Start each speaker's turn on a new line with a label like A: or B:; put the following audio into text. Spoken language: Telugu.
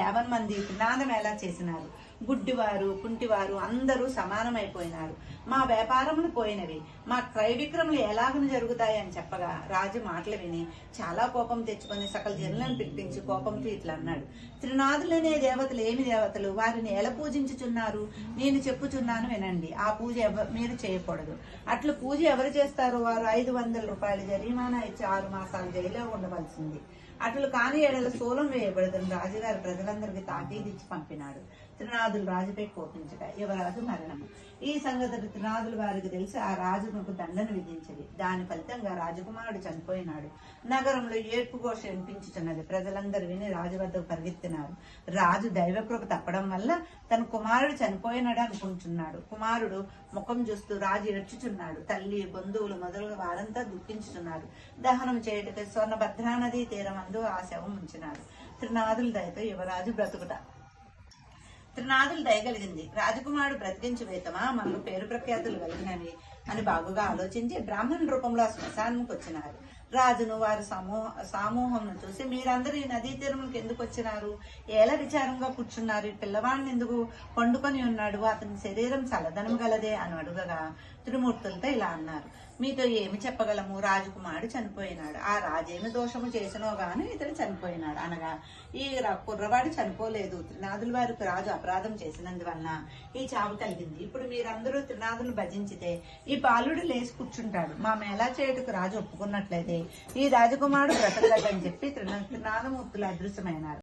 A: 50 మంది నాదం ఎలా చేసినారు. గుడ్డివారు కుంటివారు అందరూ సమానమైపోయినారు. మా వ్యాపారములు పోయినవి, మా క్రయ విక్రములు ఎలాగను జరుగుతాయి అని చెప్పగా రాజు మాటలు విని చాలా కోపం తెచ్చుకొని సకల జనులను పిలిపించి కోపంతో ఇట్లా అన్నాడు. త్రినాథులనే దేవతలు ఏమి దేవతలు, వారిని ఎలా పూజించుచున్నారు? నేను చెప్పుచున్నాను వినండి. ఆ పూజ మీరు చేయకూడదు. అట్లు పూజ ఎవరు చేస్తారో వారు 500 రూపాయల జరిమానా ఇచ్చి 6 మాసాలు జైల్లో ఉండవలసింది. అట్లు కాని ఏడల సోలం వేయబడదని రాజుగారు ప్రజలందరికీ తాకీదిచ్చి పంపినాడు. త్రినాథులు రాజుపై కోపించగా యువరాజు మరణము. ఈ సంగతి త్రినాథులు వారికి తెలిసి ఆ రాజుకు దండను విధించది. దాని ఫలితంగా రాజకుమారుడు చనిపోయినాడు. నగరంలో ఏడ్పు ఘోష వినిపించుచున్నది. ప్రజలందరూ విని రాజు వద్దకు పరిగెత్తినారు. రాజు దైవకృప తప్పడం వల్ల తన కుమారుడు చనిపోయినాడు అనుకుంటున్నాడు. కుమారుడు ముఖం చూస్తూ రాజు ఏడ్చుచున్నాడు. తల్లి బంధువులు మొదలుగా వారంతా దుఃఖించుతున్నారు. దహనం చేయటకు స్వర్ణభద్రా నదీ తీరమందు ఆ శవం ఉంచినాడు. త్రినాథుల దయతో యువరాజు బ్రతుకుట. త్రినాథులు దయగలిగింది. రాజకుమారుడు బ్రతికించు వేతమా, మనకు పేరు ప్రఖ్యాతులు కలిగినవి అని బాగుగా ఆలోచించి బ్రాహ్మణ రూపంలో శ్మశానానికి వచ్చినారు. రాజును వారి సమూహంను చూసి, మీరందరూ ఈ నదీ తీరములకు ఎందుకు వచ్చినారు? ఎలా విచారంగా కూర్చున్నారు? ఈ పిల్లవాడిని ఎందుకు పండుకొని ఉన్నాడు? అతని శరీరం చల్లదనం గలదే అని అడుగగా త్రిమూర్తులతో ఇలా అన్నారు. మీతో ఏమి చెప్పగలము? రాజకుమారుడు చనిపోయినాడు. ఆ రాజేమి దోషము చేసినో గాని ఇతడు చనిపోయినాడు అనగా, ఈ కుర్రవాడు చనిపోలేదు. త్రినాథుల వారికి రాజు అపరాధం చేసినందువలన ఈ చావు కలిగింది. ఇప్పుడు మీరందరూ త్రినాథులు భజించితే ఈ బాలుడు లేచి కూర్చుంటాడు. మా మేళా చేయుటకు రాజు ఒప్పుకున్నట్లయితే ఈ రాజకుమారుడు బ్రతకగలని చెప్పి త్రినాథమూర్తులు అదృశ్యమైనారు.